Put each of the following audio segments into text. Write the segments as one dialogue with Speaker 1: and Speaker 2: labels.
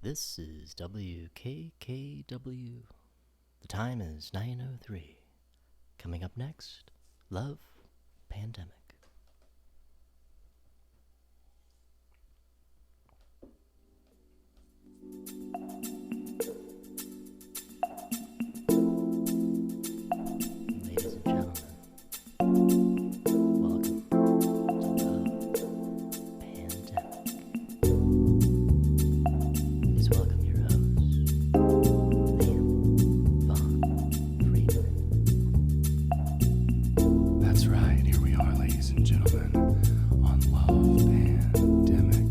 Speaker 1: This is WKKW. The time is 9:03. Coming up next, Love Pandemic. Ladies and gentlemen, welcome to Love Pandemic. Please welcome your host, Liam Von Friedman.
Speaker 2: That's right, here we are, ladies and gentlemen, on Love Pandemic.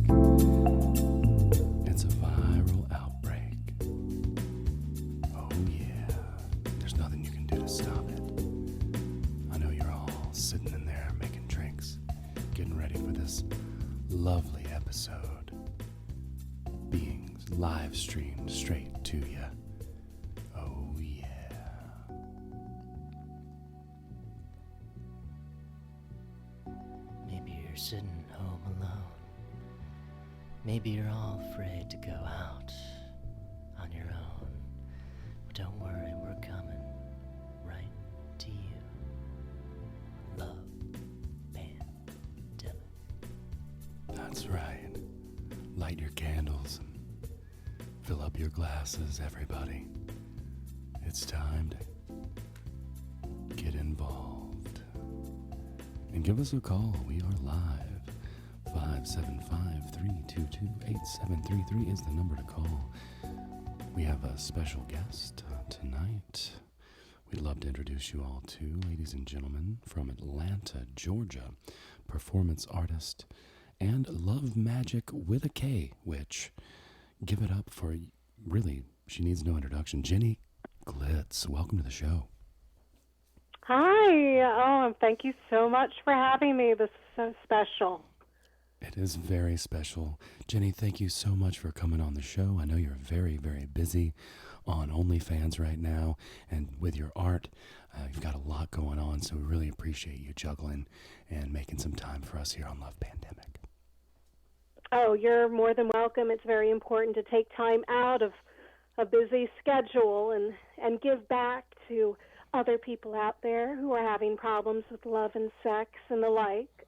Speaker 2: It's a viral outbreak. Oh yeah, there's nothing you can do to stop it. I know you're all sitting in there making drinks, getting ready for this lovely episode being live streamed straight to you. Oh yeah.
Speaker 1: Maybe you're sitting home alone. Maybe you're all afraid to go out on your own. But don't worry, we're coming right to you. Love Pandemic.
Speaker 2: That's right. Light your candles and fill up your glasses, everybody. It's time to get involved. And give us a call. We are live. 575-322-8733 is the number to call. We have a special guest tonight. We'd love to introduce you all to, ladies and gentlemen, from Atlanta, Georgia, performance artist and love magic with a K, which, give it up for, really, she needs no introduction, Jenny Glitz. Welcome to the show.
Speaker 3: Hi. Oh, thank you so much for having me. This is so special.
Speaker 2: It is very special. Jenny, thank you so much for coming on the show. I know you're very, very busy on OnlyFans right now, and with your art, you've got a lot going on, so we really appreciate you juggling and making some time for us here on Love Pandemic.
Speaker 3: Oh, you're more than welcome. It's very important to take time out of a busy schedule and give back to other people out there who are having problems with love and sex and the like.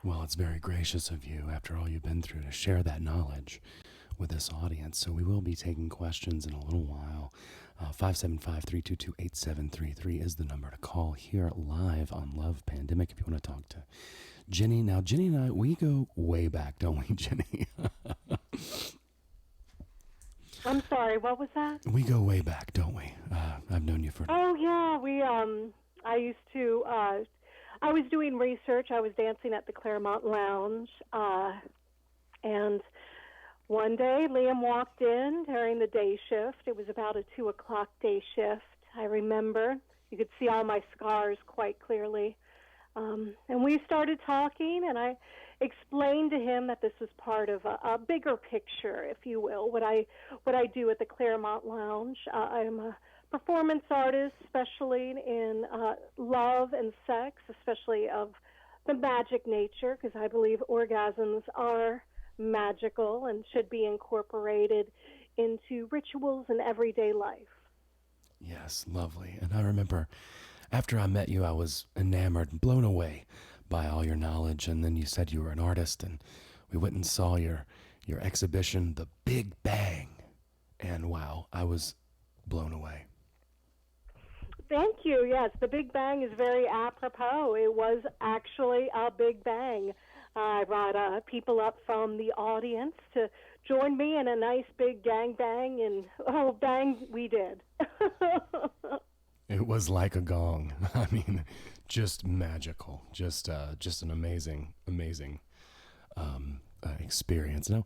Speaker 2: Well, it's very gracious of you, after all you've been through, to share that knowledge with this audience. So we will be taking questions in a little while. 575-322-8733 is the number to call here live on Love Pandemic if you want to talk to Jenny. Now, Jenny and I, we go way back, don't we, Jenny?
Speaker 3: I'm sorry, what was that?
Speaker 2: We go way back, don't we? I've known you for...
Speaker 3: Oh, yeah. I was doing research. I was dancing at the Claremont Lounge, and one day Liam walked in during the day shift. It was about a 2 o'clock day shift, I remember. You could see all my scars quite clearly. And we started talking, and I explained to him that this was part of a bigger picture, if you will, what I do at the Claremont Lounge. I'm a performance artist, especially in love and sex, especially of the magic nature, because I believe orgasms are magical and should be incorporated into rituals in everyday life.
Speaker 2: Yes, lovely. And I remember after I met you, I was enamored and blown away by all your knowledge. And then you said you were an artist, and we went and saw your exhibition, The Big Bang. And wow, I was blown away.
Speaker 3: Thank you. Yes, the Big Bang is very apropos. It was actually a Big Bang. I brought people up from the audience to join me in a nice big gang bang, and oh, bang, we did.
Speaker 2: It was like a gong. I mean, just magical. Just an amazing experience. Now,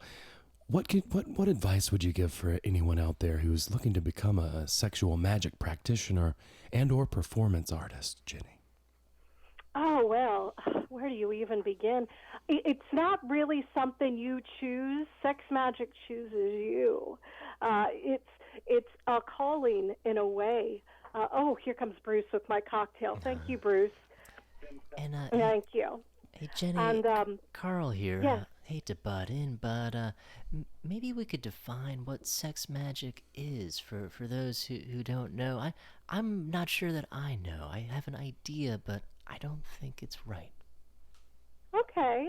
Speaker 2: what advice would you give for anyone out there who's looking to become a sexual magic practitioner and or performance artist, Jenny?
Speaker 3: Oh, well, where do you even begin? It's not really something you choose. Sex magic chooses you. It's a calling in a way. Oh, here comes Bruce with my cocktail. Thank you, Bruce.
Speaker 1: And
Speaker 3: Thank you.
Speaker 1: Hey, Jenny,
Speaker 3: And
Speaker 1: Carl here.
Speaker 3: yeah.
Speaker 1: hate to butt in, but maybe we could define what sex magic is for those who don't know. I'm not sure that I know. I have an idea, but I don't think it's right.
Speaker 3: Okay,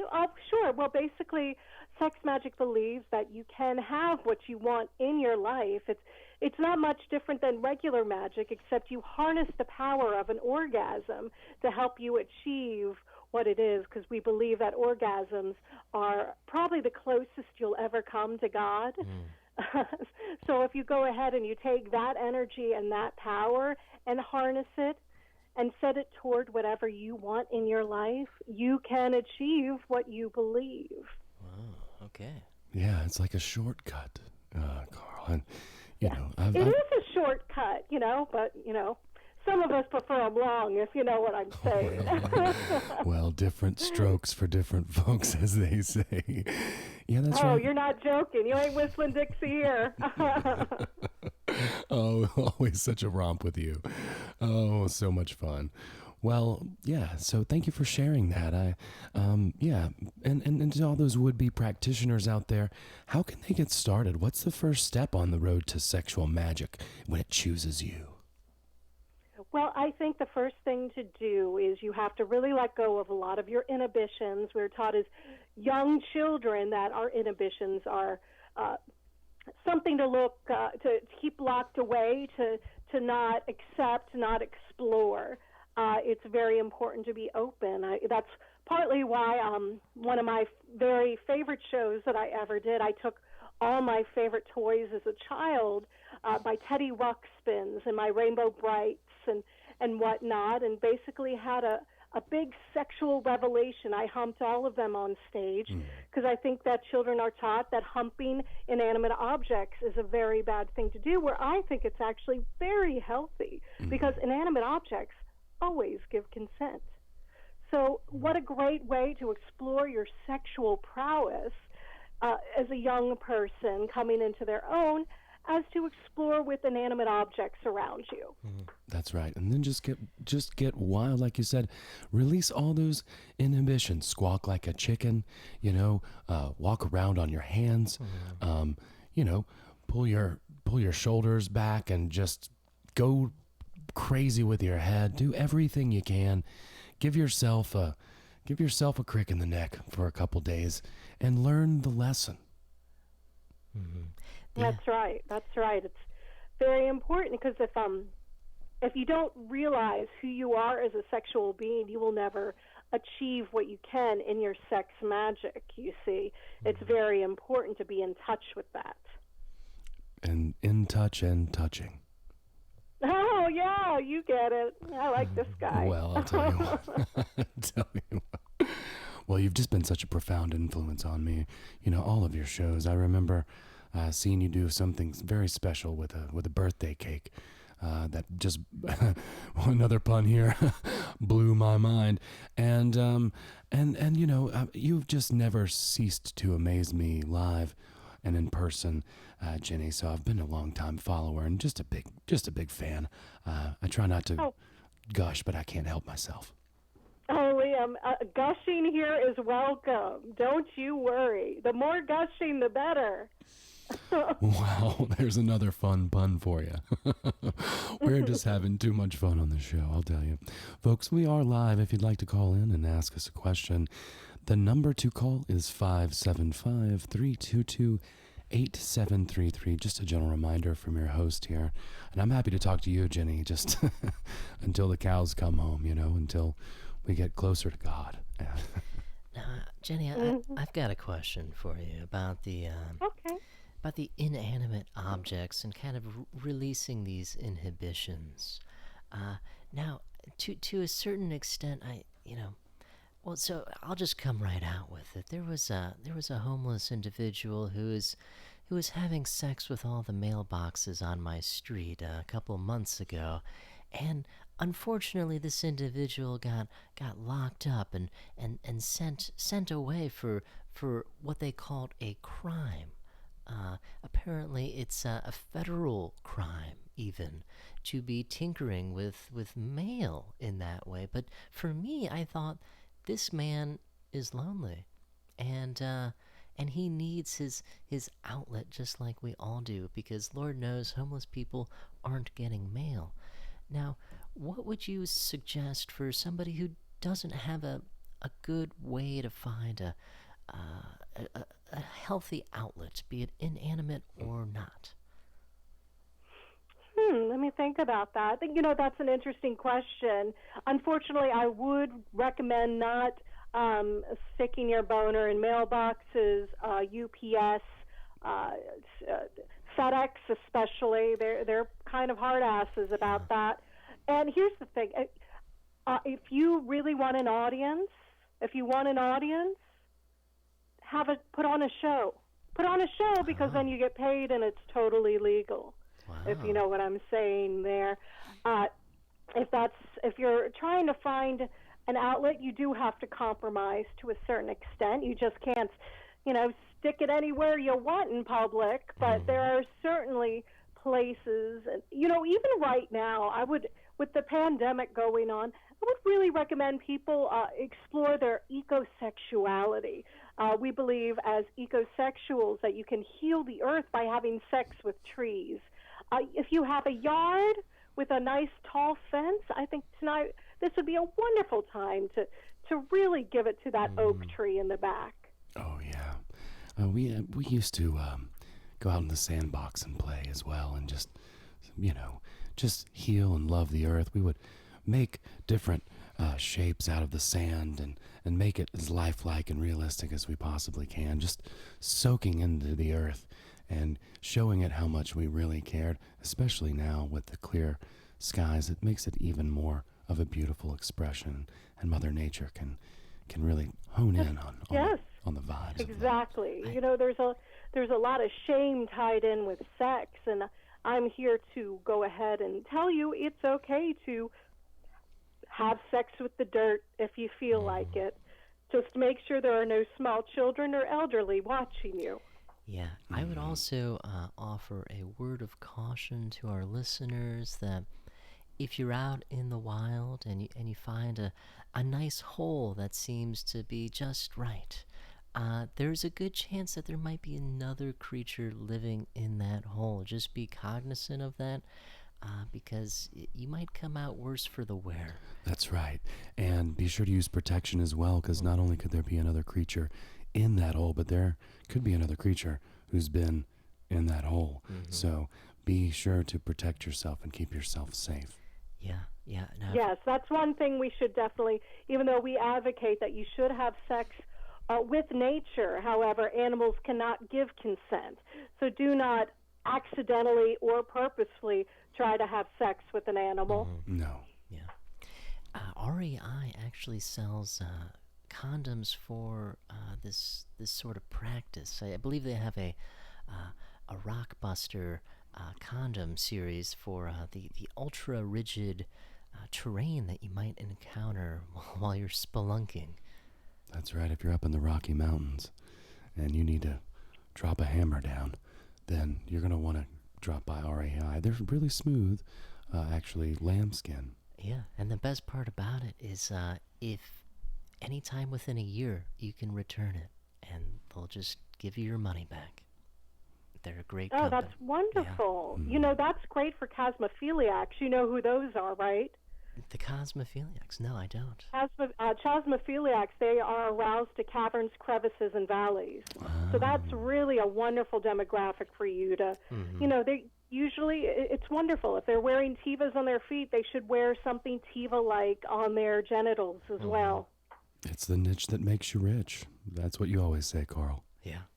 Speaker 3: sure. Well, basically, sex magic believes that you can have what you want in your life. It's not much different than regular magic, except you harness the power of an orgasm to help you achieve what it is, because we believe that orgasms are probably the closest you'll ever come to God. So if you go ahead and you take that energy and that power and harness it and set it toward whatever you want in your life, you can achieve what you believe.
Speaker 1: Oh, okay.
Speaker 2: Yeah, it's like a shortcut, Carl. And, you know,
Speaker 3: It is a shortcut, but, some of us prefer them long, if you know what I'm saying.
Speaker 2: Well, different strokes for different folks, as they say. Yeah, that's right.
Speaker 3: Oh, you're not joking. You ain't whistling Dixie here.
Speaker 2: Oh, always such a romp with you. Oh, so much fun. Well, yeah, so thank you for sharing that. Yeah, and to all those would-be practitioners out there, how can they get started? What's the first step on the road to sexual magic when it chooses you?
Speaker 3: Well, I think the first thing to do is you have to really let go of a lot of your inhibitions. We're taught as young children that our inhibitions are something to keep locked away, to not accept, not explore. It's very important to be open. That's partly why one of my very favorite shows that I ever did, I took all my favorite toys as a child, my Teddy Ruxpins and my Rainbow Brights and whatnot, and basically had a big sexual revelation. I humped all of them on stage because I think that children are taught that humping inanimate objects is a very bad thing to do, where I think it's actually very healthy because inanimate objects always give consent. So what a great way to explore your sexual prowess as a young person coming into their own, as to explore with inanimate objects around you.
Speaker 2: That's right. And then just get wild, like you said. Release all those inhibitions. Squawk like a chicken, walk around on your hands, pull your shoulders back and just go crazy with your head. Do everything you can. Give yourself a crick in the neck for a couple days and learn the lesson.
Speaker 1: Yeah.
Speaker 3: That's right. It's very important because if you don't realize who you are as a sexual being, you will never achieve what you can in your sex magic, you see. It's very important to be in touch with that.
Speaker 2: And in touch and touching.
Speaker 3: Oh, yeah, you get it. I like this guy.
Speaker 2: Well, I'll tell you what. Well, you've just been such a profound influence on me. All of your shows. I remember seeing you do something very special with a birthday cake. That just, another pun here, blew my mind. And you've just never ceased to amaze me live and in person, Jenny. So I've been a long time follower and just a big fan. I try not to gush, but I can't help myself.
Speaker 3: Oh, Liam, gushing here is welcome. Don't you worry. The more gushing, the better.
Speaker 2: Wow, there's another fun pun for you. We're just having too much fun on the show, I'll tell you. Folks, we are live if you'd like to call in and ask us a question. The number to call is 575-322-8733. Just a gentle reminder from your host here. And I'm happy to talk to you, Jenny, just until the cows come home, until we get closer to God.
Speaker 1: Now, Jenny, I've got a question for you about the about the inanimate objects and kind of releasing these inhibitions. Now, to a certain extent, so I'll just come right out with it. There was a homeless individual who was having sex with all the mailboxes on my street a couple months ago, and unfortunately, this individual got locked up and sent away for what they called a crime. Apparently, it's a federal crime, even, to be tinkering with mail in that way. But for me, I thought, this man is lonely, and and he needs his outlet just like we all do, because Lord knows homeless people aren't getting mail. Now, what would you suggest for somebody who doesn't have a good way to find a healthy outlet, be it inanimate or not?
Speaker 3: Let me think about that. I think, that's an interesting question. Unfortunately, I would recommend not sticking your boner in mailboxes, UPS, FedEx especially. They're kind of hard asses about that. And here's the thing. If you really want an audience, put on a show. Put on a show, because then you get paid and it's totally legal.
Speaker 1: Wow.
Speaker 3: If you know what I'm saying there. If you're trying to find an outlet, you do have to compromise to a certain extent. You just can't, stick it anywhere you want in public. But there are certainly places, even right now, with the pandemic going on, I would really recommend people explore their ecosexuality. We believe as ecosexuals that you can heal the earth by having sex with trees. If you have a yard with a nice tall fence, I think tonight this would be a wonderful time to really give it to that oak tree in the back.
Speaker 2: Oh yeah, we used to go out in the sandbox and play as well, and just heal and love the earth. We would make different shapes out of the sand and make it as lifelike and realistic as we possibly can, just soaking into the earth and showing it how much we really cared, especially now with the clear skies. It makes it even more of a beautiful expression, and Mother Nature can really hone in on the vibes.
Speaker 3: Exactly. There's a lot of shame tied in with sex, and I'm here to go ahead and tell you it's okay to have sex with the dirt if you feel like it. Just make sure there are no small children or elderly watching you.
Speaker 1: Yeah, I would also offer a word of caution to our listeners that if you're out in the wild and you find a nice hole that seems to be just right, there's a good chance that there might be another creature living in that hole. Just be cognizant of that, because you might come out worse for the wear.
Speaker 2: That's right. And be sure to use protection as well, because not only could there be another creature in that hole, but there could be another creature who's been in that hole. So be sure to protect yourself and keep yourself safe.
Speaker 1: Yeah. Now,
Speaker 3: yes, that's one thing we should definitely, even though we advocate that you should have sex with nature, however, animals cannot give consent. So do not accidentally or purposefully try to have sex with an animal.
Speaker 2: No.
Speaker 1: Yeah. REI actually sells condoms for this sort of practice. I believe they have a Rockbuster condom series for the ultra rigid terrain that you might encounter while you're spelunking.
Speaker 2: That's right. If you're up in the Rocky Mountains and you need to drop a hammer down, then you're going to want to drop by REI. They're really smooth, actually, lambskin.
Speaker 1: Yeah, and the best part about it is if anytime within a year you can return it, and they'll just give you your money back. They're a great company.
Speaker 3: That's wonderful.
Speaker 1: Yeah.
Speaker 3: That's great for cosmophiliacs. You know who those are, right?
Speaker 1: The cosmophiliacs? No, I don't.
Speaker 3: Cosmophiliacs, they are aroused to caverns, crevices, and valleys. So that's really a wonderful demographic for you to, they usually, it's wonderful. If they're wearing tivas on their feet, they should wear something tiva-like on their genitals as well.
Speaker 2: It's the niche that makes you rich. That's what you always say, Carl.
Speaker 1: Yeah,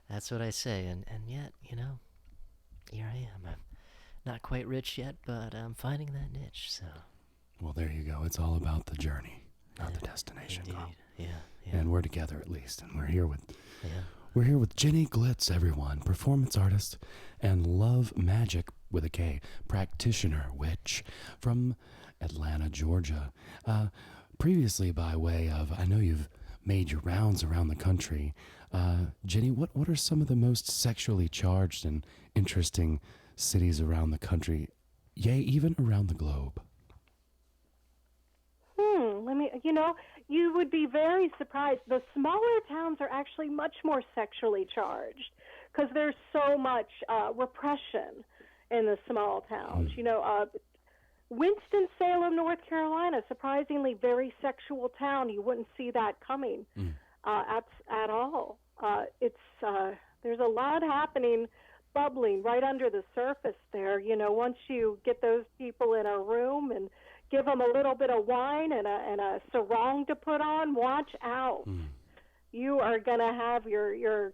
Speaker 1: that's what I say. And yet, here I am. I'm not quite rich yet, but I'm finding that niche, so.
Speaker 2: Well, there you go. It's all about the journey, not the destination,
Speaker 1: Indeed.
Speaker 2: Carl.
Speaker 1: Yeah.
Speaker 2: And we're together at least, and we're here with Jenny Glitz, everyone, performance artist, and Love Magick with a K, practitioner witch from Atlanta, Georgia. Previously, by way of, I know you've made your rounds around the country. Jenny, what are some of the most sexually charged and interesting cities around the country, yea, even around the globe?
Speaker 3: You would be very surprised. The smaller towns are actually much more sexually charged because there's so much repression in the small towns. Winston-Salem, North Carolina, surprisingly very sexual town. You wouldn't see that coming at all. There's a lot happening, bubbling right under the surface there. Once you get those people in a room and give them a little bit of wine and a sarong to put on, watch out. You are going to have your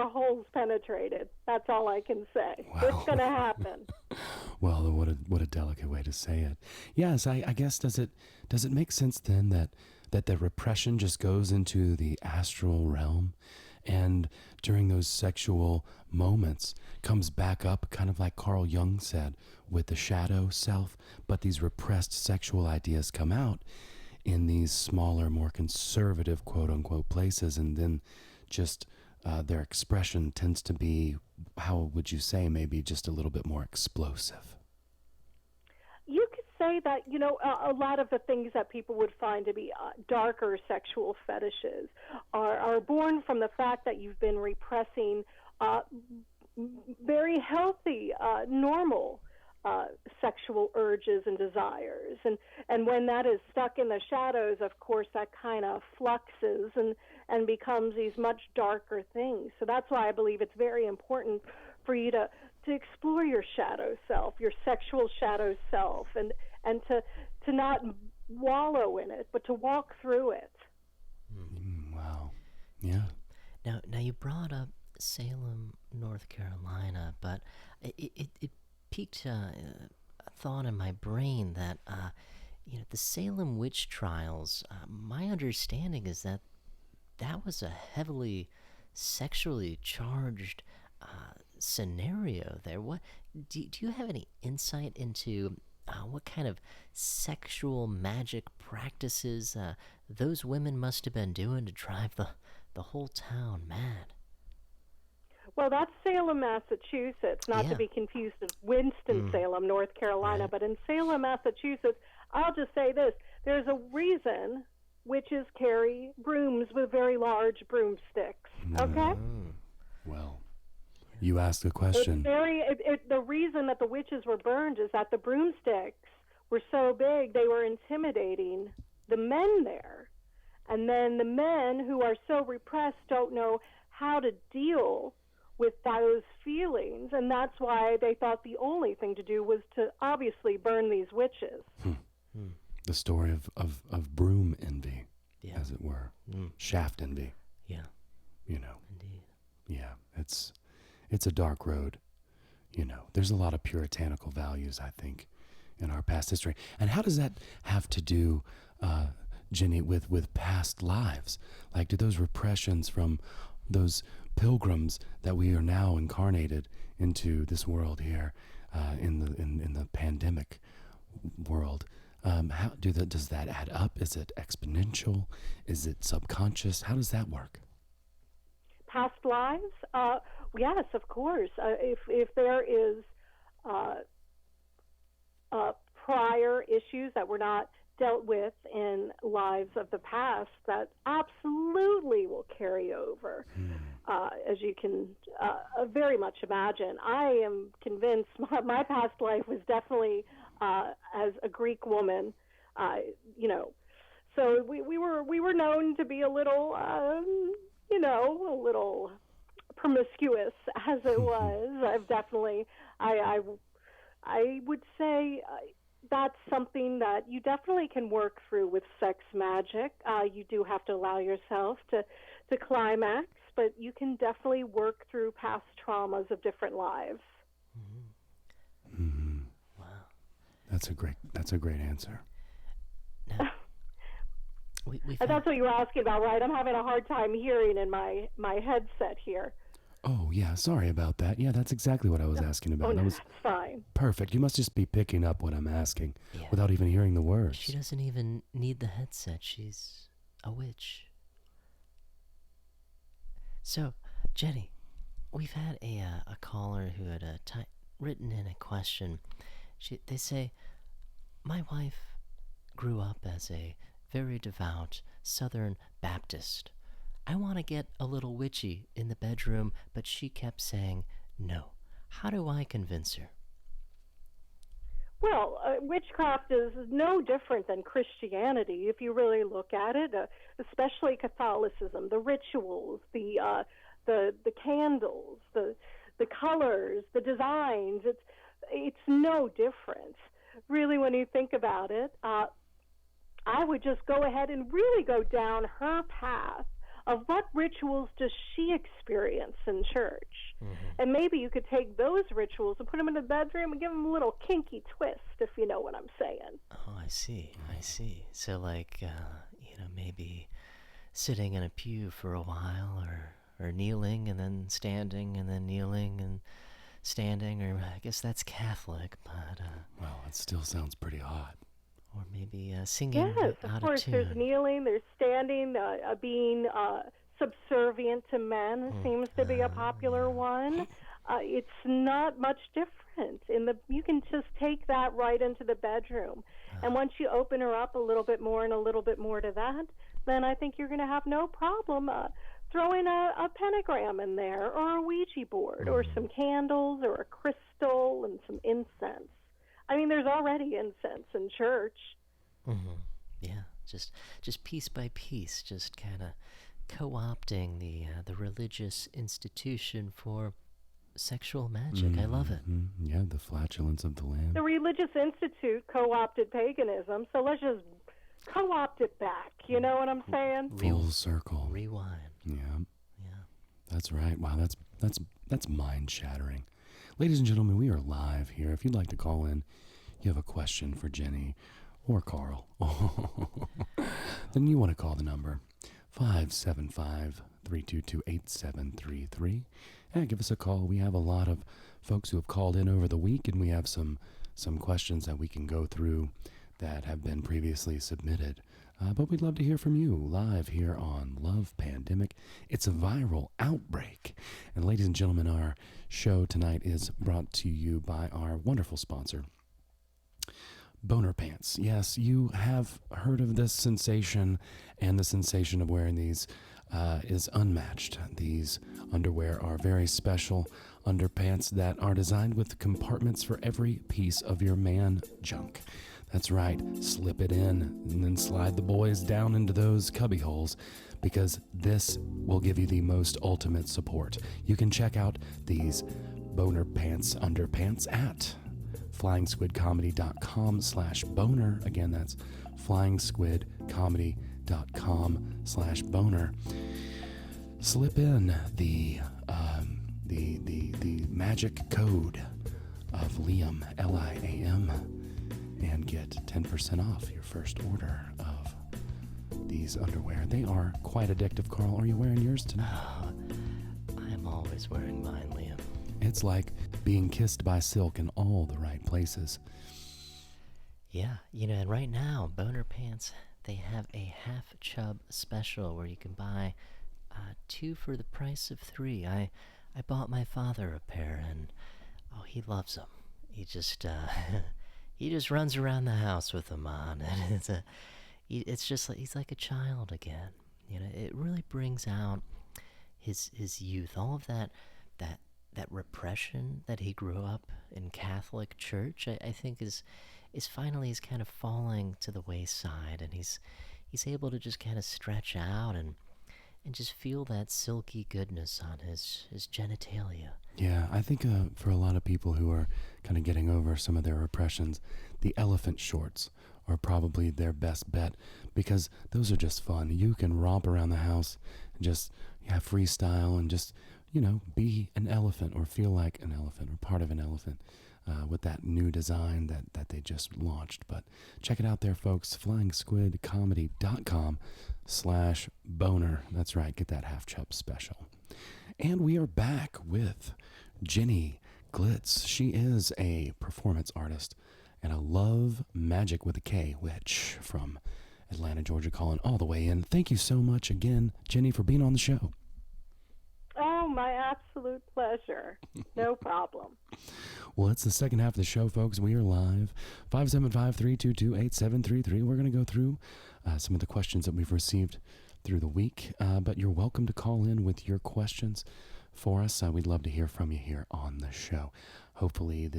Speaker 3: holes penetrated. That's all I can say.
Speaker 2: Wow.
Speaker 3: It's going to happen.
Speaker 2: Well, what a delicate way to say it. Yes, I guess does it make sense then that the repression just goes into the astral realm, and during those sexual moments comes back up, kind of like Carl Jung said, with the shadow self, but these repressed sexual ideas come out in these smaller, more conservative, quote unquote, places, and then just their expression tends to be, how would you say, maybe just a little bit more explosive.
Speaker 3: You could say that, a lot of the things that people would find to be darker sexual fetishes are born from the fact that you've been repressing very healthy, normal sexual urges and desires. And when that is stuck in the shadows, of course, that kind of fluxes and becomes these much darker things. So that's why I believe it's very important for you to explore your shadow self, your sexual shadow self, and to not wallow in it, but to walk through it.
Speaker 2: Wow. Yeah.
Speaker 1: Now you brought up Salem, North Carolina, but it piqued a thought in my brain that the Salem witch trials. My understanding is that was a heavily sexually charged scenario there. What do you have any insight into what kind of sexual magic practices those women must have been doing to drive the whole town mad?
Speaker 3: Well, that's Salem, Massachusetts, not to be confused with Winston-Salem, North Carolina.
Speaker 1: Right.
Speaker 3: But in Salem, Massachusetts, I'll just say this. There's a reason witches carry brooms with very large broomsticks, okay?
Speaker 2: Well, you asked the question.
Speaker 3: The reason that the witches were burned is that the broomsticks were so big they were intimidating the men there. And then the men who are so repressed don't know how to deal with those feelings, and that's why they thought the only thing to do was to obviously burn these witches.
Speaker 2: The story of broom envy, as it were. Shaft envy.
Speaker 1: Yeah. Indeed.
Speaker 2: Yeah, it's a dark road. There's a lot of puritanical values, I think, in our past history. And how does that have to do, Jenny, with past lives? Like, do those repressions from those pilgrims that we are now incarnated into this world here, in the pandemic world, how does that add up? Is it exponential? Is it subconscious? How does that work?
Speaker 3: Past lives? Yes, of course. If there is prior issues that were not dealt with in lives of the past, that absolutely will carry over, as you can very much imagine. I am convinced my past life was definitely as a Greek woman, So we were known to be a little, a little promiscuous as it was. I've definitely, I would say. That's something that you definitely can work through with sex magic. You do have to allow yourself to climax, but you can definitely work through past traumas of different lives.
Speaker 1: Wow.
Speaker 2: That's a great answer.
Speaker 1: Now,
Speaker 3: that's what you were asking about, right? I'm having a hard time hearing in my headset here.
Speaker 2: Oh, yeah, sorry about that. Yeah, that's exactly what I was asking about.
Speaker 3: No,
Speaker 2: that was
Speaker 3: that's fine.
Speaker 2: perfect. You must just be picking up what I'm asking without even hearing the words.
Speaker 1: She doesn't even need the headset. She's a witch. So, Jenny, we've had a caller who had written in a question. They say, my wife grew up as a very devout Southern Baptist. I want to get a little witchy in the bedroom, but she kept saying no. How do I convince her?
Speaker 3: Well, witchcraft is no different than Christianity if you really look at it, especially Catholicism. The rituals, the candles, the colors, the designs. It's no different, really, when you think about it. I would just go ahead and really go down her path of what rituals does she experience in church. Mm-hmm. And maybe you could take those rituals and put them in the bedroom and give them a little kinky twist, if you know what I'm saying.
Speaker 1: Oh, I see. So, like, maybe sitting in a pew for a while, or kneeling and then standing and then kneeling and standing, or I guess that's Catholic, but...
Speaker 2: Well, it still sounds pretty odd.
Speaker 1: Or maybe singing
Speaker 3: yes,
Speaker 1: out
Speaker 3: of course.
Speaker 1: of tune.
Speaker 3: There's kneeling, there's standing, being subservient to men seems to be a popular one. It's not much different. You can just take that right into the bedroom. And once you open her up a little bit more and a little bit more to that, then I think you're going to have no problem throwing a pentagram in there, or a Ouija board, or some candles, or a crystal, and some incense. I mean, there's already incense in church.
Speaker 1: Mm-hmm. Yeah, just piece by piece, just kind of co-opting the religious institution for sexual magic.
Speaker 2: Mm-hmm.
Speaker 1: I love it.
Speaker 2: Yeah, the flatulence of the land.
Speaker 3: The religious institute co-opted paganism, so let's just co-opt it back. You know what I'm saying?
Speaker 2: Full circle.
Speaker 1: Rewind.
Speaker 2: Yeah. That's right. Wow, that's mind-shattering. Ladies and gentlemen, we are live here. If you'd like to call in, you have a question for Jenny or Carl, then you want to call the number 575-322-8733. And give us a call. We have a lot of folks who have called in over the week, and we have some questions that we can go through that have been previously submitted. But we'd love to hear from you live here on Love Pandemic. It's a viral outbreak. And ladies and gentlemen, our show tonight is brought to you by our wonderful sponsor, Boner Pants. Yes, you have heard of this sensation, and the sensation of wearing these is unmatched. These underwear are very special underpants that are designed with compartments for every piece of your man junk. That's right, slip it in and then slide the boys down into those cubby holes, because this will give you the most ultimate support. You can check out these Boner Pants underpants at flyingsquidcomedy.com/boner. Again, that's flyingsquidcomedy.com/boner. Slip in the magic code of Liam, Liam, and get 10% off your first order of these underwear. They are quite addictive. Carl, are you wearing yours tonight?
Speaker 1: I'm always wearing mine, Liam.
Speaker 2: It's like being kissed by silk in all the right places.
Speaker 1: Yeah, and right now, Boner Pants, they have a half chub special where you can buy 2 for the price of 3. I bought my father a pair, and he loves them. He just he just runs around the house with them on, and it's just like he's like a child again. It really brings out his youth, all of that repression that he grew up in Catholic Church. I think is finally is kind of falling to the wayside, and he's able to just kind of stretch out and just feel that silky goodness on his genitalia.
Speaker 2: Yeah, I think for a lot of people who are kind of getting over some of their repressions, the elephant shorts are probably their best bet, because those are just fun. You can romp around the house and just freestyle and just, be an elephant or feel like an elephant or part of an elephant with that new design that they just launched. But check it out there, folks, flyingsquidcomedy.com/boner. That's right, get that half chub special. And we are back with Jenny Glitz. She is a performance artist and a love magic with a K witch from Atlanta, Georgia, calling all the way in. Thank you so much again, Jenny, for being on the show.
Speaker 3: Oh, my absolute pleasure. No problem.
Speaker 2: Well, it's the second half of the show, folks. We are live. 575-322-8733. We're going to go through some of the questions that we've received through the week. But you're welcome to call in with your questions for us. We'd love to hear from you here on the show. Hopefully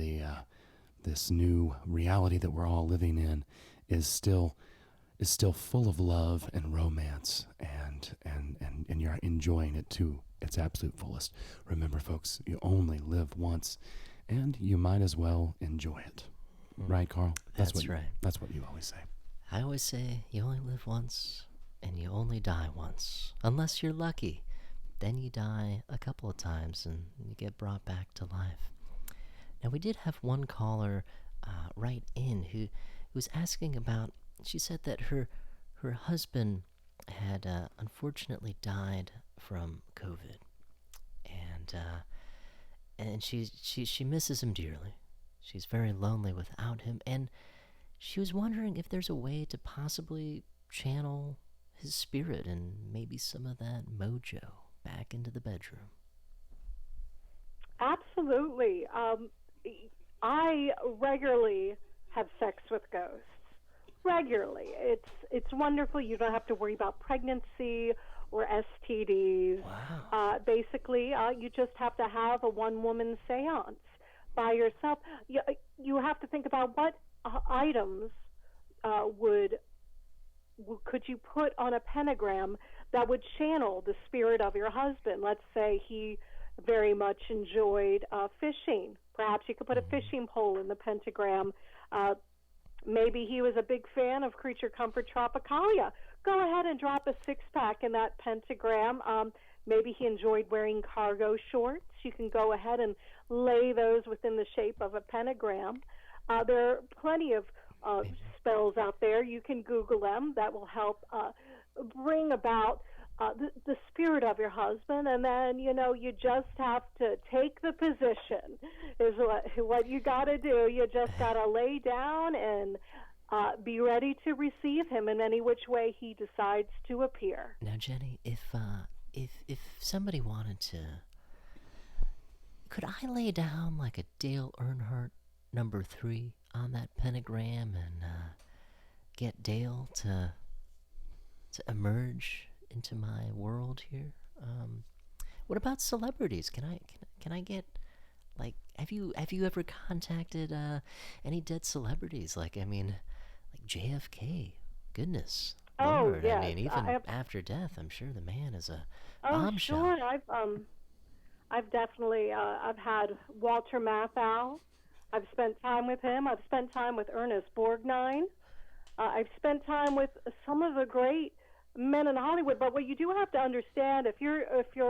Speaker 2: this new reality that we're all living in is still full of love and romance, and you're enjoying it to its absolute fullest. Remember, folks, you only live once, and you might as well enjoy it. Right, Carl?
Speaker 1: That's right.
Speaker 2: That's what you always say.
Speaker 1: I always say you only live once, and you only die once. Unless you're lucky. Then you die a couple of times, and you get brought back to life. Now, we did have one caller write in who was asking about, she said that her husband had unfortunately died from COVID, and she misses him dearly. She's very lonely without him, and she was wondering if there's a way to possibly channel his spirit and maybe some of that mojo back into the bedroom.
Speaker 3: Absolutely. I regularly have sex with ghosts. Regularly. It's wonderful. You don't have to worry about pregnancy or STDs.
Speaker 1: Wow.
Speaker 3: Basically, you just have to have a one-woman seance by yourself. You have to think about what items could you put on a pentagram that would channel the spirit of your husband. Let's say he very much enjoyed fishing. Perhaps you could put a fishing pole in the pentagram. Maybe he was a big fan of Creature Comfort Tropicalia. Go ahead and drop a six-pack in that pentagram. Maybe he enjoyed wearing cargo shorts. You can go ahead and lay those within the shape of a pentagram. There are plenty of spells out there. You can Google them. That will help bring about the spirit of your husband, and then, you just have to take the position is what you got to do. You just got to lay down and be ready to receive him in any which way he decides to appear.
Speaker 1: Now, Jenny, if somebody wanted to, could I lay down like a Dale Earnhardt number 3 on that pentagram and get Dale to emerge into my world here? What about celebrities? Can I get, like, have you ever contacted any dead celebrities? Like JFK. Goodness.
Speaker 3: Oh,
Speaker 1: Lord.
Speaker 3: yes.
Speaker 1: I mean, even after death, I'm sure the man is a bombshell.
Speaker 3: Sure. I've definitely I've had Walter Matthau. I've spent time with him. I've spent time with Ernest Borgnine. I've spent time with some of the great men in Hollywood. But what you do have to understand, if you're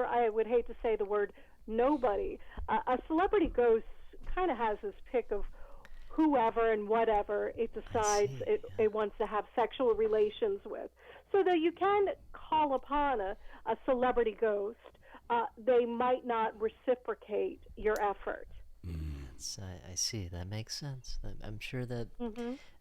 Speaker 3: I would hate to say the word nobody, a celebrity ghost kind of has this pick of whoever and whatever it decides it wants to have sexual relations with. So though you can call upon a celebrity ghost, they might not reciprocate your effort.
Speaker 1: I see. That makes sense. I'm sure that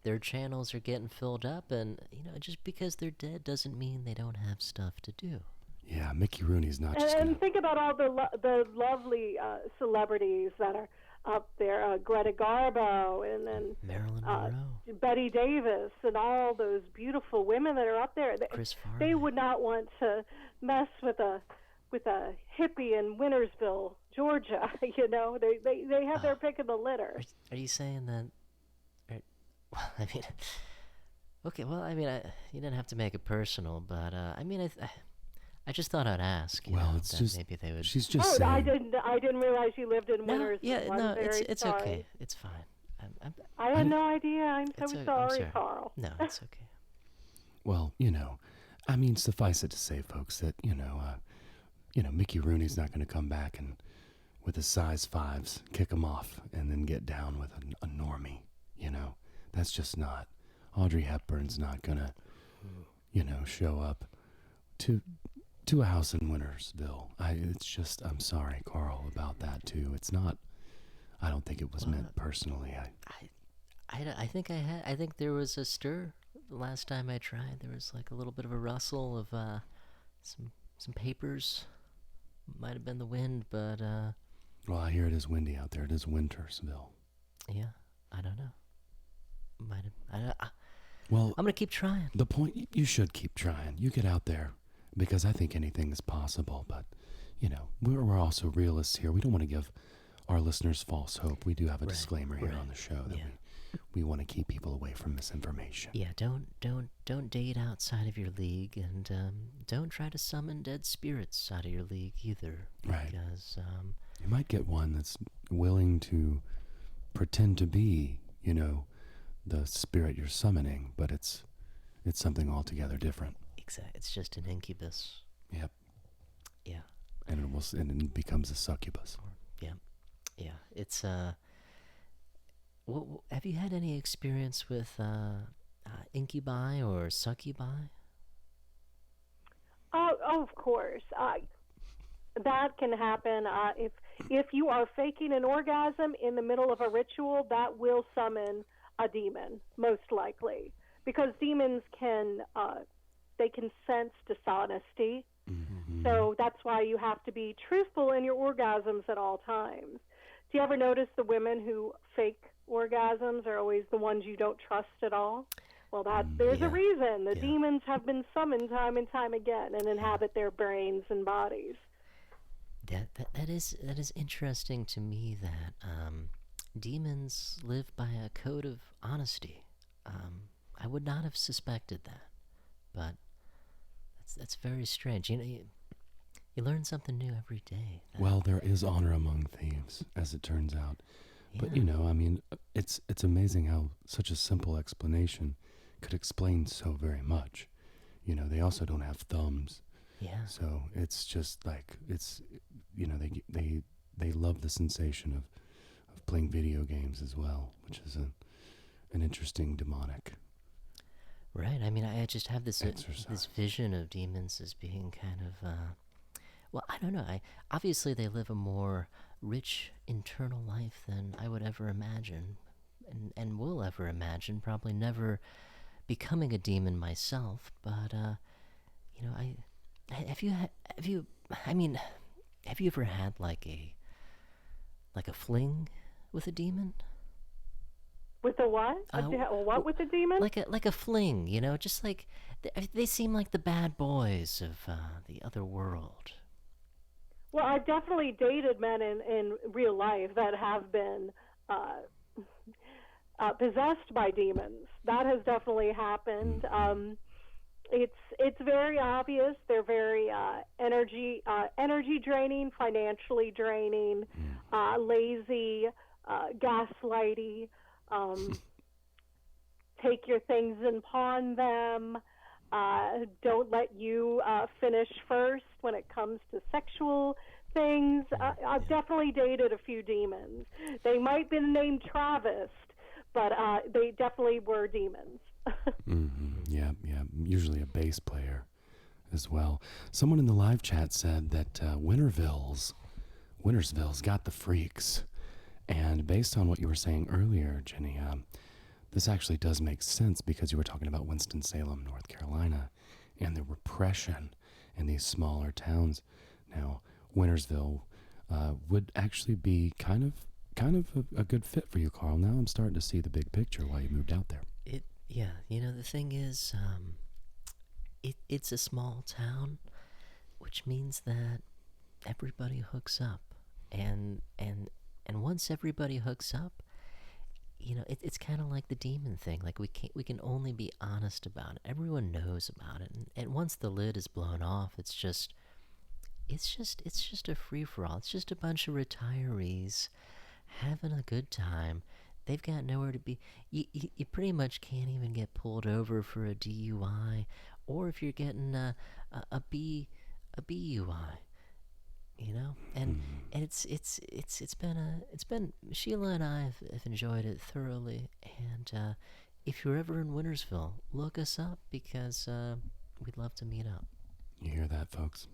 Speaker 1: their channels are getting filled up, and just because they're dead doesn't mean they don't have stuff to do.
Speaker 2: Yeah, Mickey Rooney's not just.
Speaker 3: And think about all the lovely celebrities that are up there, Greta Garbo, and then
Speaker 1: Marilyn Monroe,
Speaker 3: Betty Davis, and all those beautiful women that are up there.
Speaker 1: Chris Farley.
Speaker 3: They would not want to mess with a hippie in Wintersville, Georgia. They have their pick of the litter.
Speaker 1: Are you saying that? Well, I mean, okay. Well, I mean, you didn't have to make it personal, but I mean, I just thought I'd ask.
Speaker 2: Well, it's just
Speaker 1: maybe they would.
Speaker 2: She's just saying.
Speaker 3: I didn't realize you lived in Wintersville.
Speaker 1: It's
Speaker 3: sorry.
Speaker 1: okay. It's fine.
Speaker 3: I had no idea. I'm so
Speaker 1: I'm
Speaker 3: sorry, Carl.
Speaker 1: No, it's okay.
Speaker 2: Well, I mean, suffice it to say, folks, that Mickey Rooney's not going to come back and with his size 5s kick him off and then get down with a normie. That's just not. Audrey Hepburn's not going to, show up to a house in Wintersville. I'm sorry, Carl, about that too. It's not. I don't think it was meant personally.
Speaker 1: I think there was a stir the last time I tried. There was like a little bit of a rustle of some papers. Might have been the wind, but
Speaker 2: Well, I hear it is windy out there. It is Wintersville.
Speaker 1: Yeah, I don't know. Might have.
Speaker 2: Well,
Speaker 1: I'm gonna keep trying.
Speaker 2: the point, you should keep trying. You get out there, because I think anything is possible. But, we're also realists here. We don't want to give our listeners false hope. We do have a disclaimer here on the show that we want to keep people away from misinformation.
Speaker 1: Yeah, don't date outside of your league, and don't try to summon dead spirits out of your league either.
Speaker 2: Right.
Speaker 1: Because
Speaker 2: You might get one that's willing to pretend to be, the spirit you're summoning, but it's something altogether different.
Speaker 1: exactly, it's just an incubus.
Speaker 2: Yep.
Speaker 1: Yeah.
Speaker 2: And it becomes a succubus.
Speaker 1: Yeah. It's have you had any experience with incubi or succubi?
Speaker 3: Oh, of course. That can happen. If you are faking an orgasm in the middle of a ritual, that will summon a demon, most likely, because demons can sense dishonesty.
Speaker 2: Mm-hmm.
Speaker 3: So that's why you have to be truthful in your orgasms at all times. Do you ever notice the women who fake orgasms are always the ones you don't trust at all? Well, there's a reason. The demons have been summoned time and time again and inhabit their brains and bodies.
Speaker 1: That is interesting to me that demons live by a code of honesty. I would not have suspected that, but that's very strange. You learn something new every day.
Speaker 2: Well, there is honor among thieves, as it turns out.
Speaker 1: Yeah.
Speaker 2: But, it's amazing how such a simple explanation could explain so very much. They also don't have thumbs.
Speaker 1: Yeah.
Speaker 2: So it's just like, they love the sensation of playing video games as well, which is an interesting demonic.
Speaker 1: Right. I mean, I just have this vision of demons as being kind of, well, I don't know. Obviously they live a more rich internal life than I would ever imagine, and will ever imagine. Probably never becoming a demon myself, but have you ever had like a fling with a demon?
Speaker 3: With a what? What with a demon?
Speaker 1: Like a fling, just like they seem like the bad boys of the other world.
Speaker 3: Well, I've definitely dated men in real life that have been possessed by demons. That has definitely happened. It's very obvious. They're very energy draining, financially draining, lazy, gaslighty. Take your things and pawn them. Don't let you finish first when it comes to sexual things. I've definitely dated a few demons. They might have been named Travis, but they definitely were demons.
Speaker 2: Yeah. Usually a bass player as well. Someone in the live chat said that Wintersville's got the freaks. And based on what you were saying earlier, Jenny, this actually does make sense because you were talking about Winston-Salem, North Carolina, and the repression in these smaller towns. Now, Wintersville would actually be kind of a good fit for you, Carl. Now I'm starting to see the big picture why you moved out there.
Speaker 1: The thing is, it's a small town, which means that everybody hooks up, and once everybody hooks up, it's kind of like the demon thing. Like we can only be honest about it. Everyone knows about it, and once the lid is blown off, it's just a free for all. It's just a bunch of retirees having a good time. They've got nowhere to be. You pretty much can't even get pulled over for a DUI, or if you're getting a BUI. And it's been Sheila and I have enjoyed it thoroughly, and if you're ever in Wintersville, look us up because we'd love to meet up.
Speaker 2: You hear that, folks?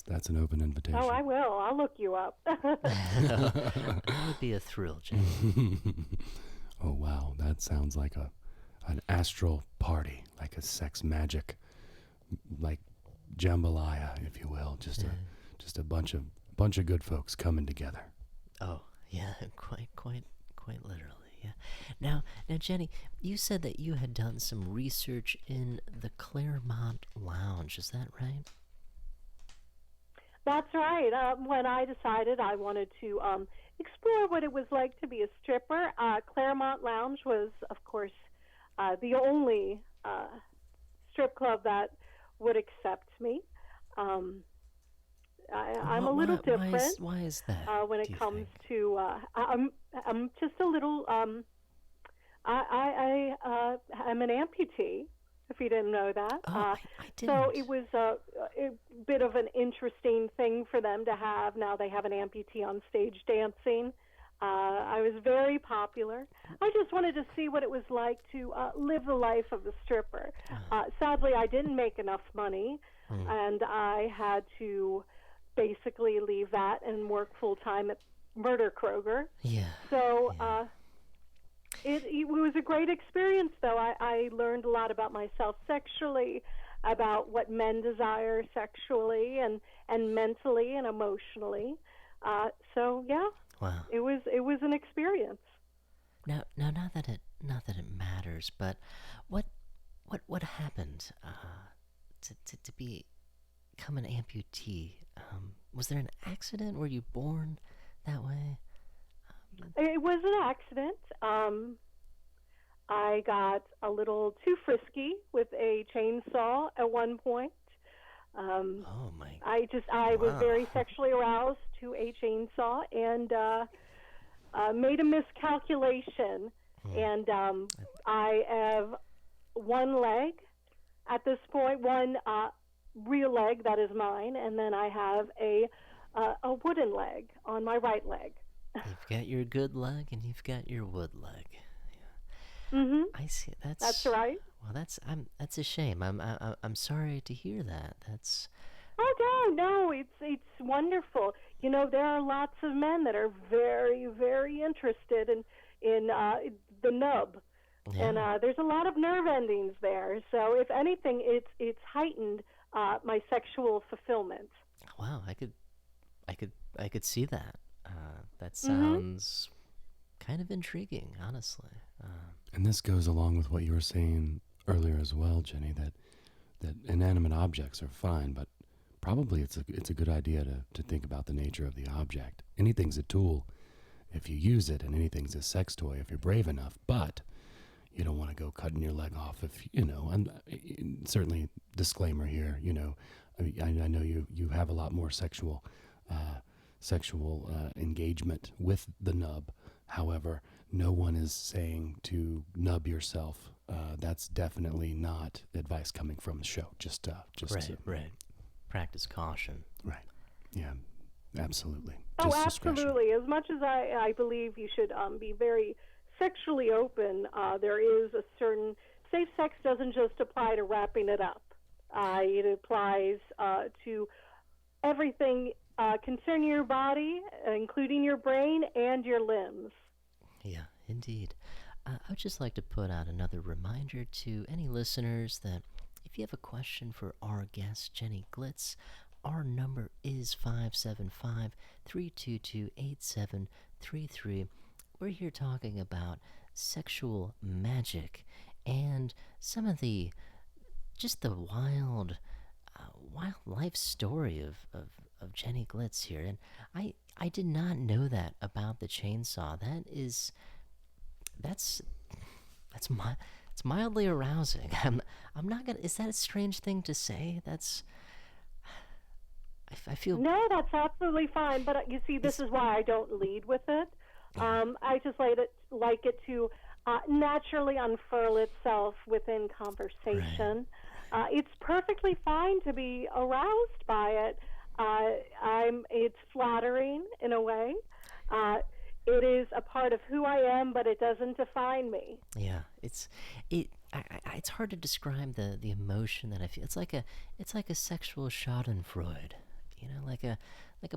Speaker 2: That's an open invitation.
Speaker 3: Oh, I will. I'll look you up.
Speaker 1: That would be a thrill, Jane.
Speaker 2: Oh wow, that sounds like an astral party, like a sex magic, like jambalaya, if you will. Just a bunch of good folks coming together.
Speaker 1: Oh, yeah, quite literally. Yeah. Now, Jenny, you said that you had done some research in the Claremont Lounge. Is that right?
Speaker 3: That's right. When I decided I wanted to explore what it was like to be a stripper, Claremont Lounge was, of course, the only strip club that would accept me. I'm a little different.
Speaker 1: Why is that?
Speaker 3: When
Speaker 1: do
Speaker 3: it
Speaker 1: you
Speaker 3: comes
Speaker 1: think?
Speaker 3: to, I'm just a little. I'm an amputee. If you didn't know that.
Speaker 1: Oh, I didn't.
Speaker 3: So it was a bit of an interesting thing for them to have. Now they have an amputee on stage dancing. I was very popular. I just wanted to see what it was like to live the life of a stripper. Sadly, I didn't make enough money, and I had to basically leave that and work full-time at Murder Kroger.
Speaker 1: Yeah.
Speaker 3: So it was a great experience, though. I learned a lot about myself sexually, about what men desire sexually and mentally and emotionally. So yeah,
Speaker 1: Wow.
Speaker 3: it was an experience.
Speaker 1: Now, not that it matters, but what happened to become an amputee? Was there an accident? Were you born that way?
Speaker 3: It was an accident. I got a little too frisky with a chainsaw at one point.
Speaker 1: Oh my!
Speaker 3: I was very sexually aroused to a chainsaw and made a miscalculation. And I have one leg at this point, one real leg that is mine, and then I have a wooden leg on my right leg.
Speaker 1: You've got your good leg and you've got your wood leg.
Speaker 3: Mhm.
Speaker 1: I see.
Speaker 3: That's right.
Speaker 1: Well, that's a shame. I'm sorry to hear that. That's.
Speaker 3: Oh no, it's wonderful. You know, there are lots of men that are very, very interested in the nub, and there's a lot of nerve endings there. So if anything, it's heightened my sexual fulfillment.
Speaker 1: Wow, I could see that. That sounds kind of intriguing, honestly.
Speaker 2: And this goes along with what you were saying earlier as well, Jenny, that inanimate objects are fine, but probably it's a good idea to think about the nature of the object. Anything's a tool if you use it, and anything's a sex toy if you're brave enough, but you don't want to go cutting your leg off if, and certainly disclaimer here, I know you have a lot more sexual engagement with the nub. However, no one is saying to nub yourself. That's definitely not advice coming from the show. Just
Speaker 1: right. Practice caution.
Speaker 2: Right. Yeah. Absolutely.
Speaker 3: Oh,
Speaker 2: Just discretion.
Speaker 3: absolutely. As much as I believe you should be very sexually open, there is a certain safe sex doesn't just apply to wrapping it up. It applies to everything concerning your body, including your brain and your limbs.
Speaker 1: Yeah, indeed. I would just like to put out another reminder to any listeners that if you have a question for our guest, Jenny Glitz, our number is 575-322-8733. We're here talking about sexual magic and some of the wild life story of Jenny Glitz here. And I did not know that about the chainsaw. That's mildly arousing. I'm not gonna. Is that a strange thing to say? I feel.
Speaker 3: No, that's absolutely fine. But you see, this is why I don't lead with it. I just like it to naturally unfurl itself within conversation.
Speaker 1: Right.
Speaker 3: It's perfectly fine to be aroused by it. It's flattering in a way. It is a part of who I am, but it doesn't define me.
Speaker 1: Yeah, it's hard to describe the emotion that I feel. It's like a sexual Schadenfreude, like a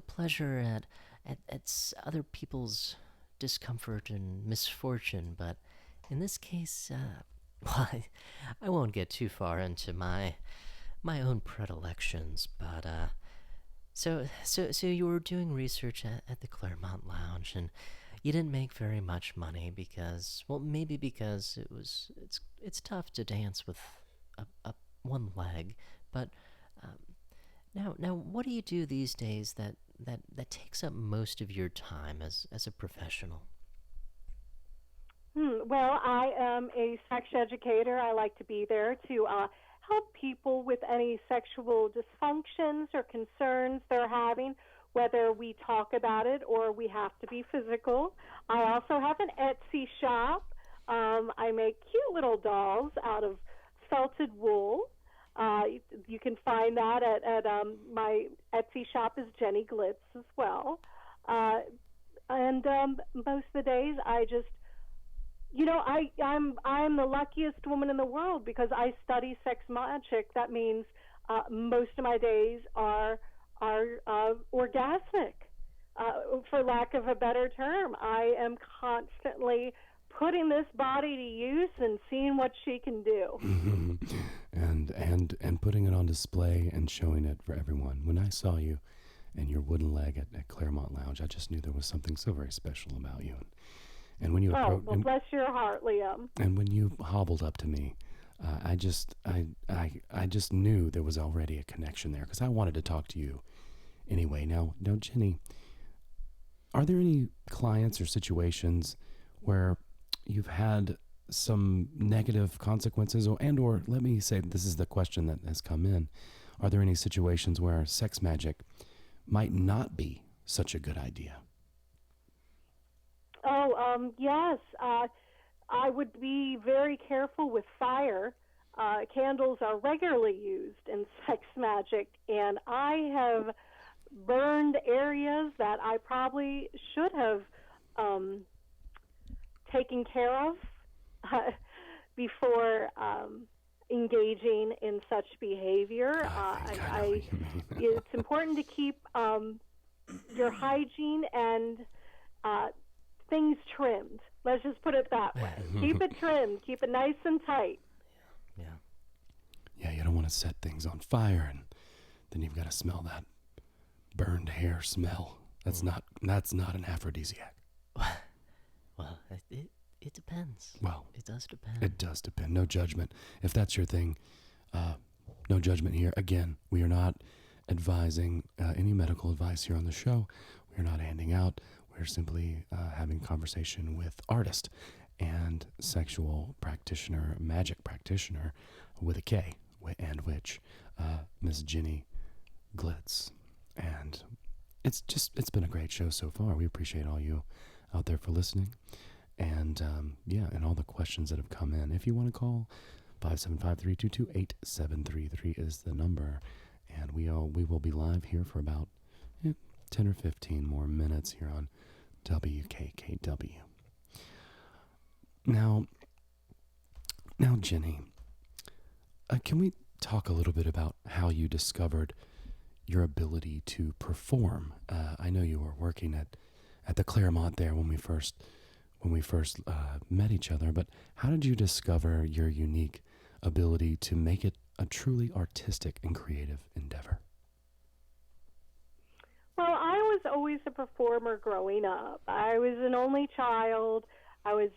Speaker 1: pleasure at other people's discomfort and misfortune. But in this case, well, I won't get too far into my own predilections, but So you were doing research at the Claremont Lounge, and you didn't make very much money because, well, maybe because it's tough to dance with a one leg. But um, now, what do you do these days that takes up most of your time as a professional?
Speaker 3: Well, I am a sex educator. I like to be there to help people with any sexual dysfunctions or concerns they're having, whether we talk about it or we have to be physical. I also have an Etsy shop. I make cute little dolls out of felted wool. You can find that at my Etsy shop is Jenny Glitz as well. And most of the days I just I'm the luckiest woman in the world because I study sex magic. That means most of my days are orgasmic, for lack of a better term. I am constantly putting this body to use and seeing what she can do.
Speaker 2: and putting it on display and showing it for everyone. When I saw you and your wooden leg at Claremont Lounge, I just knew there was something so very special about you. And when you
Speaker 3: bless your heart, Liam.
Speaker 2: And when you hobbled up to me, I just knew there was already a connection there because I wanted to talk to you anyway. Now, Jenny, are there any clients or situations where you've had some negative consequences, or let me say, this is the question that has come in: are there any situations where sex magic might not be such a good idea?
Speaker 3: Yes. I would be very careful with fire. Candles are regularly used in sex magic, and I have burned areas that I probably should have taken care of before engaging in such behavior. It's important to keep your hygiene and things trimmed. Let's just put it that way. Keep it trimmed. Keep it nice and tight.
Speaker 2: Yeah, you don't want to set things on fire, and then you've got to smell that burned hair smell. That's not an aphrodisiac.
Speaker 1: Well, it depends.
Speaker 2: Well,
Speaker 1: it does depend.
Speaker 2: It does depend. No judgment. If that's your thing, no judgment here. Again, we are not advising any medical advice here on the show. We are not handing out. We're simply having conversation with artist and sexual practitioner, magic practitioner with a K, and which Miss Jenny Glitz. And it's been a great show so far. We appreciate all you out there for listening. And and all the questions that have come in. If you want to call, 575-322-8733 is the number. And we will be live here for about 10 or 15 more minutes here on WKKW. Now, Jenny, can we talk a little bit about how you discovered your ability to perform? I know you were working at the Claremont there when we first met each other, but how did you discover your unique ability to make it a truly artistic and creative endeavor?
Speaker 3: Well, I was always a performer growing up. I was an only child. I was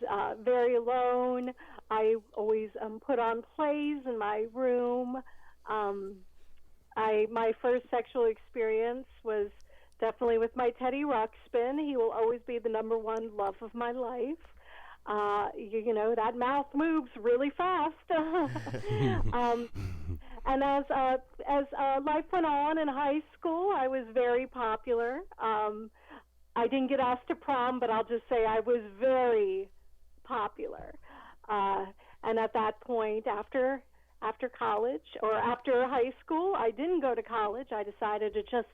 Speaker 3: very alone. I always put on plays in my room. My first sexual experience was definitely with my Teddy Ruxpin. He will always be the number one love of my life. That mouth moves really fast. And as life went on in high school, I was very popular. I didn't get asked to prom, but I'll just say I was very popular. And at that point, after college or after high school, I didn't go to college. I decided to just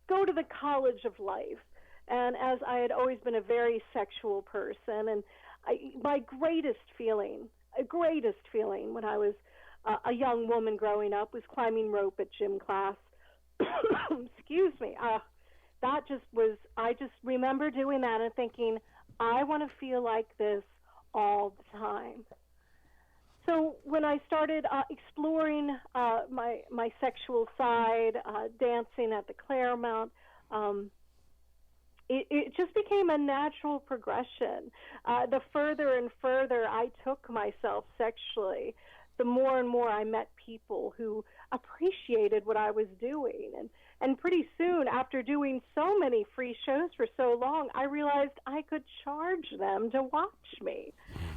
Speaker 3: go to the college of life. And as I had always been a very sexual person, and my greatest feeling when I was a young woman growing up was climbing rope at gym class. Excuse me. I just remember doing that and thinking, I want to feel like this all the time. So when I started exploring my sexual side, dancing at the Claremont, it just became a natural progression. The further and further I took myself sexually, the more and more I met people who appreciated what I was doing. And pretty soon, after doing so many free shows for so long, I realized I could charge them to watch me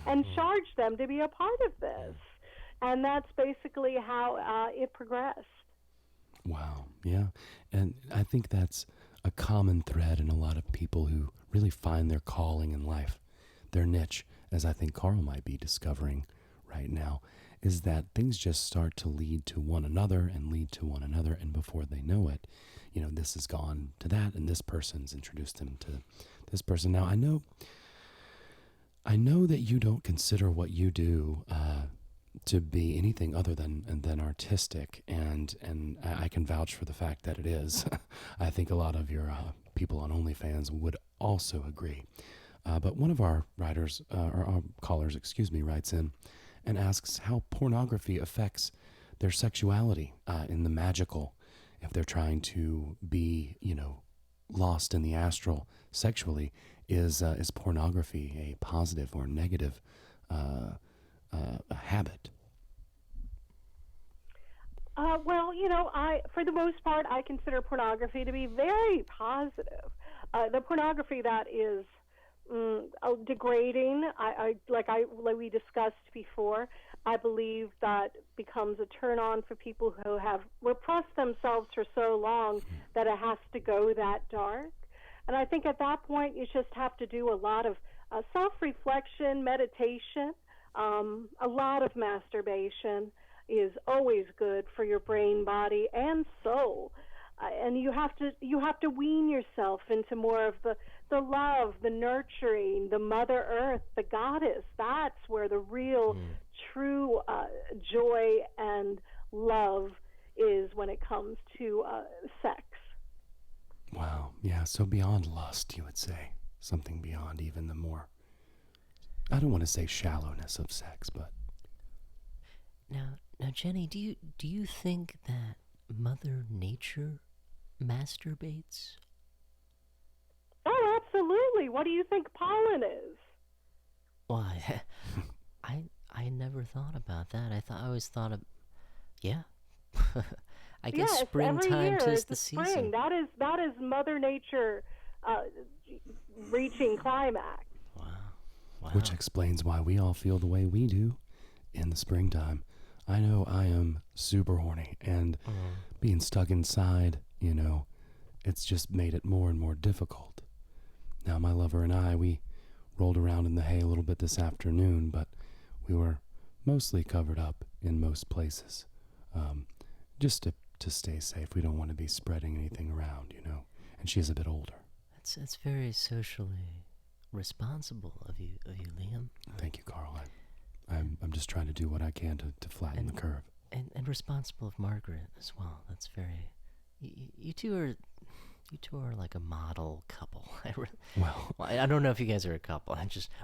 Speaker 3: and charge them to be a part of this. And that's basically how it progressed.
Speaker 2: Wow. Yeah. And I think that's a common thread in a lot of people who really find their calling in life, their niche, as I think Carl might be discovering right now, is that things just start to lead to one another and lead to one another. And before they know it, this has gone to that, and this person's introduced them to this person. Now, I know that you don't consider what you do to be anything other than artistic, and I can vouch for the fact that it is. I think a lot of your people on OnlyFans would also agree. But one of our writers, or our callers, writes in and asks how pornography affects their sexuality in the magical, if they're trying to be, lost in the astral sexually. Is pornography a positive or negative a habit?
Speaker 3: Well, for the most part, I consider pornography to be very positive. The pornography that is degrading, like we discussed before, I believe that becomes a turn on for people who have repressed themselves for so long that it has to go that dark. And I think at that point you just have to do a lot of self-reflection, meditation. A lot of masturbation is always good for your brain, body, and soul. And you have to wean yourself into more of the love, the nurturing, the Mother Earth, the goddess. That's where the real, true joy and love is when it comes to sex.
Speaker 2: Wow. Yeah. So beyond lust, you would say. Something beyond even the more, I don't want to say shallowness of sex, but...
Speaker 1: Now, Jenny, do you think that Mother Nature masturbates?
Speaker 3: Oh, absolutely. What do you think pollen is?
Speaker 1: Why, I never thought about that. I always thought of, yeah. I guess
Speaker 3: yes,
Speaker 1: springtime
Speaker 3: every year
Speaker 1: tis
Speaker 3: is
Speaker 1: the
Speaker 3: spring.
Speaker 1: season.
Speaker 3: That is Mother Nature reaching climax.
Speaker 1: Wow.
Speaker 2: Which explains why we all feel the way we do in the springtime. I know I am super horny, and being stuck inside, it's just made it more and more difficult. Now, my lover and I, we rolled around in the hay a little bit this afternoon, but we were mostly covered up in most places, just to stay safe. We don't want to be spreading anything around, and she's a bit older.
Speaker 1: That's very socially responsible of you, Liam.
Speaker 2: Thank you, Carl. I'm just trying to do what I can to flatten the curve.
Speaker 1: And responsible of Margaret as well. That's very... You two are like a model couple. I don't know if you guys are a couple.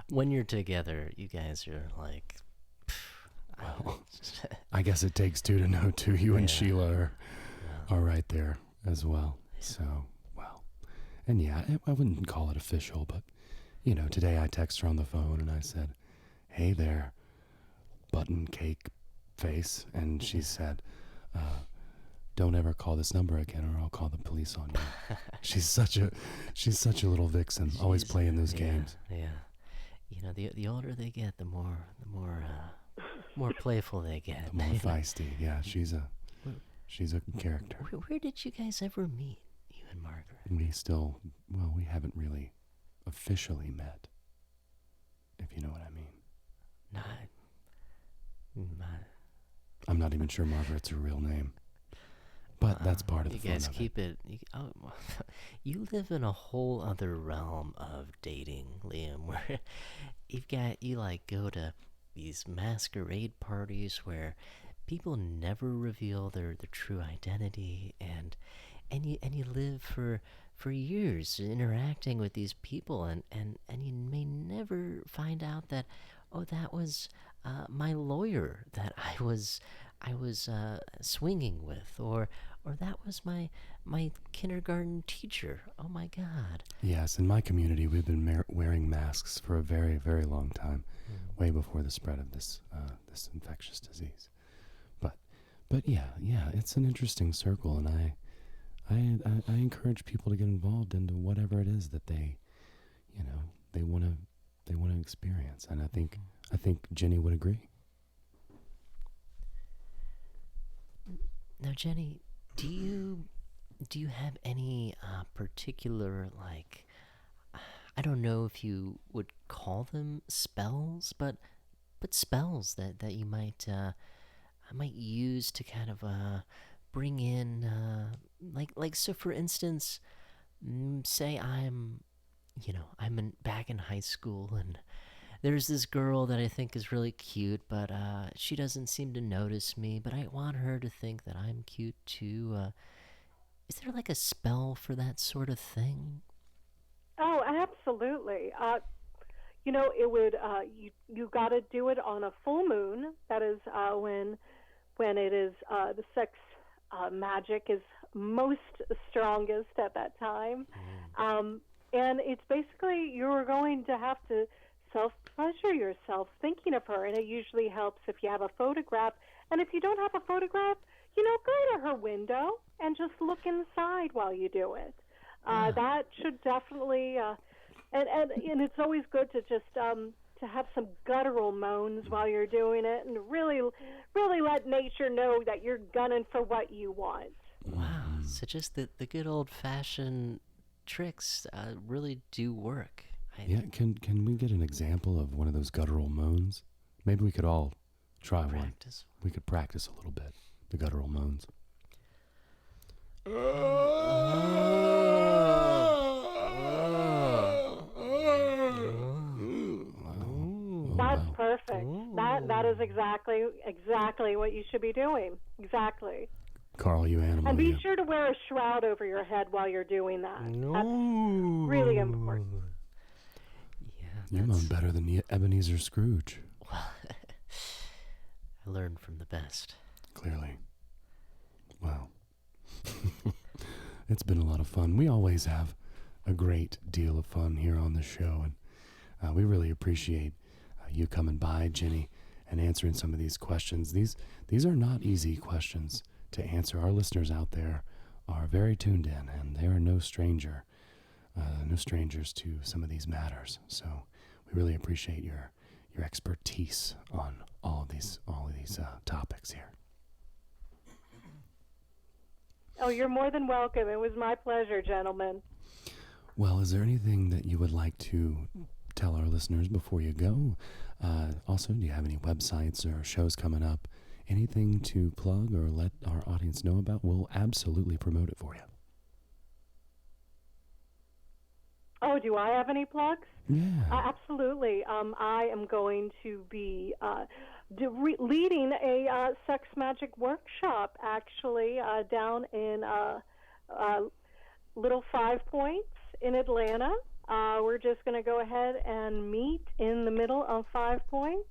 Speaker 1: When you're together, you guys are like...
Speaker 2: I guess it takes two to know two. You and Sheila are right there as well. Yeah. So, well. And I wouldn't call it official, but, today I texted her on the phone and I said, "Hey there, button cake face." And she said, "Don't ever call this number again or I'll call the police on you." She's such a little vixen, always playing those games.
Speaker 1: Yeah. The older they get, the more playful they get.
Speaker 2: The more feisty. Yeah, she's a character.
Speaker 1: Where did you guys ever meet, you and Margaret?
Speaker 2: We haven't really officially met, if you know what I mean. I'm not even sure Margaret's her real name. But that's part of the fun of it. You guys
Speaker 1: keep it... You live in a whole other realm of dating, Liam, where you go to these masquerade parties where people never reveal their true identity, and you live for years interacting with these people, and you may never find out that oh, that was my lawyer that I was swinging with, or that was my kindergarten teacher. Oh my God.
Speaker 2: Yes, in my community, we've been wearing masks for a very, very long time, way before the spread of this infectious disease. But yeah, it's an interesting circle, and I encourage people to get involved into whatever it is that they want to experience, and I think Jenny would agree.
Speaker 1: Now, Jenny, do you have any particular, like, I don't know if you would call them spells, but spells that you might use to kind of bring in, like so for instance, say I'm back in high school, and there's this girl that I think is really cute, but she doesn't seem to notice me, but I want her to think that I'm cute too. Is there like a spell for that sort of thing?
Speaker 3: Oh, absolutely. It would. You got to do it on a full moon. That is when it is the sex magic is most strongest at that time. And it's basically you're going to have to self-pleasure yourself thinking of her, and it usually helps if you have a photograph. And if you don't have a photograph, go to her window and just look inside while you do it. That should definitely, and it's always good to just to have some guttural moans while you're doing it, and really let nature know that you're gunning for what you want.
Speaker 1: Wow, so just the good old-fashioned tricks really do work.
Speaker 2: Can we get an example of one of those guttural moans? Maybe we could all try
Speaker 1: practice.
Speaker 2: One. We could practice a little bit, the guttural moans.
Speaker 3: That's perfect. That is exactly what you should be doing. Exactly.
Speaker 2: Carl, you animal.
Speaker 3: And be sure to wear a shroud over your head while you're doing that. That's really important.
Speaker 2: You moan better than Ebenezer Scrooge.
Speaker 1: Well, I learned from the best.
Speaker 2: Clearly. Wow. It's been a lot of fun. We always have a great deal of fun here on the show, and we really appreciate you coming by, Jenny, and answering some of these questions. These are not easy questions to answer. Our listeners out there are very tuned in, and they are no strangers to some of these matters. So we really appreciate your expertise on all of these topics here.
Speaker 3: Oh, you're more than welcome. It was my pleasure, gentlemen.
Speaker 2: Well, is there anything that you would like to tell our listeners before you go? Also, do you have any websites or shows coming up? Anything to plug or let our audience know about? We'll absolutely promote it for you.
Speaker 3: Oh, do I have any plugs?
Speaker 2: Yeah.
Speaker 3: Absolutely. I am going to be leading a sex magic workshop, actually, down in Little 5 Points in Atlanta. We're just going to go ahead and meet in the middle of 5 Points.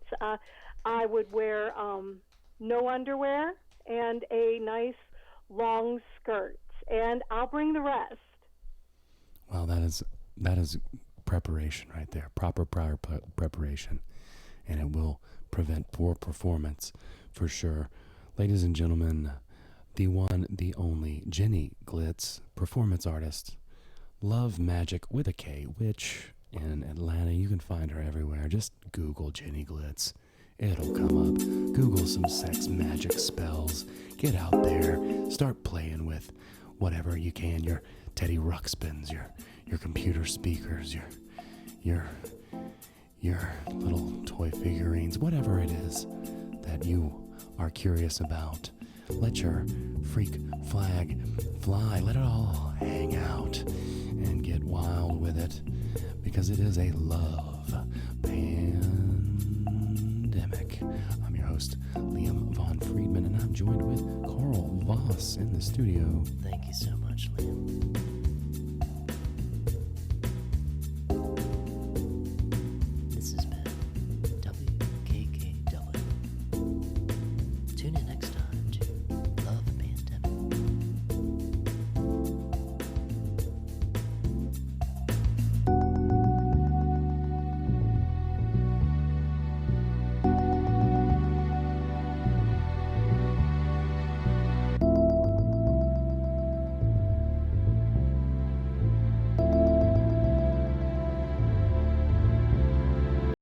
Speaker 3: I would wear no underwear and a nice long skirt, and I'll bring the rest.
Speaker 2: Well, that is preparation right there, proper prior preparation, and it will prevent poor performance for sure. Ladies and gentlemen, the one, the only Jenny Glitz, performance artist, Love Magic with a K, which in Atlanta, you can find her everywhere. Just Google Jenny Glitz. It'll come up. Google some sex magic spells. Get out there. Start playing with whatever you can. Your Teddy Ruxpins, your computer speakers, your little toy figurines, whatever it is that you are curious about. Let your freak flag fly. Let it all hang out and get wild with it, because it is a love pandemic. I'm your host, Liam Von Friedman, and I'm joined with Carl Voss in the studio.
Speaker 1: Thank you so much, Liam.